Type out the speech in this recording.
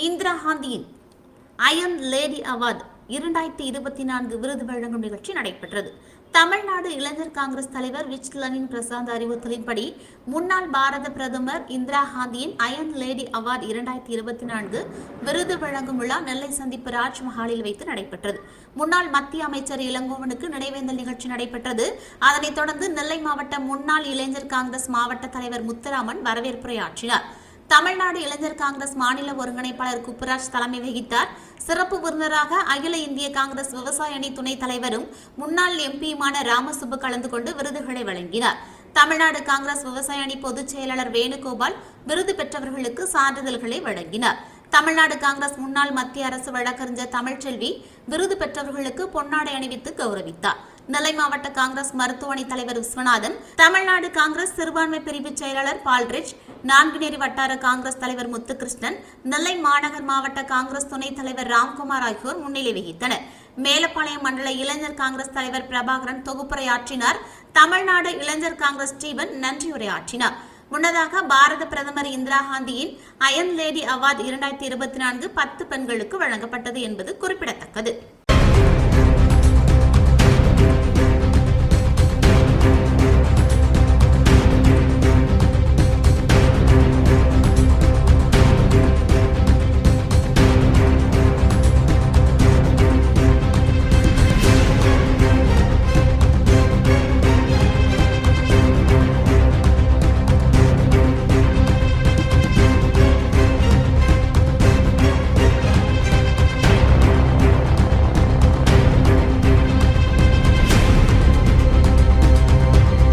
இந்திரா காந்தியின் iron lady award 2024 விருது வழங்கும் நிகழ்ச்சி நடைபெற்றது. தமிழ்நாடு இளைஞர் காங்கிரஸ் தலைவர் விஜ்லனின் பிரசாந்த் அறிவுறுத்தலின்படி முன்னாள் பாரத பிரதமர் இந்திரா காந்தியின் அயன் லேடி அவார்டு 2024 விருது வழங்கும் விழா நெல்லை சந்திப்பு ராஜ்மஹாலில் வைத்து நடைபெற்றது. முன்னாள் மத்திய அமைச்சர் இளங்கோவனுக்கு நினைவேந்தல் நிகழ்ச்சி நடைபெற்றது. அதனைத் தொடர்ந்து நெல்லை மாவட்ட முன்னாள் இளைஞர் காங்கிரஸ் மாவட்ட தலைவர் முத்துராமன் வரவேற்புரையாற்றினார். தமிழ்நாடு இளைஞர் காங்கிரஸ் மாநில ஒருங்கிணைப்பாளர் குப்புராஜ் தலைமை வகித்தார். சிறப்பு விருந்தினராக அகில இந்திய காங்கிரஸ் விவசாய அணி துணைத் தலைவரும் முன்னாள் எம்பியுமான ராமசுப்பு கலந்து கொண்டு விருதுகளை வழங்கினார். தமிழ்நாடு காங்கிரஸ் விவசாய அணி பொதுச் செயலாளர் வேணுகோபால் விருது பெற்றவர்களுக்கு சான்றிதழ்களை வழங்கினார். தமிழ்நாடு காங்கிரஸ் முன்னாள் மத்திய அரசு வழக்கறிஞர் தமிழ்ச்செல்வி விருது பெற்றவர்களுக்கு பொன்னாடை அணிவித்து கௌரவித்தார். நெல்லை மாவட்ட காங்கிரஸ் மருத்துவ அணி தலைவர் விஸ்வநாதன், தமிழ்நாடு காங்கிரஸ் சிறுபான்மை பிரிவு செயலாளர் பால்ரிச், நான்குநேரி வட்டார காங்கிரஸ் தலைவர் முத்துகிருஷ்ணன், நெல்லை மாநகர் மாவட்ட காங்கிரஸ் துணைத் தலைவர் ராம்குமார் ஆகியோர் முன்னிலை வகித்தனர். மேலப்பாளையம் மண்டல இளைஞர் காங்கிரஸ் தலைவர் பிரபாகரன் தொகுப்புரையாற்றினார். தமிழ்நாடு இளைஞர் காங்கிரஸ் ஸ்டீபன் நன்றியுரையாற்றினார். முன்னதாக பாரத பிரதமர் இந்திரா காந்தியின் அயன் லேடி அவார்டு 2024 10 பெண்களுக்கு வழங்கப்பட்டது என்பது குறிப்பிடத்தக்கது.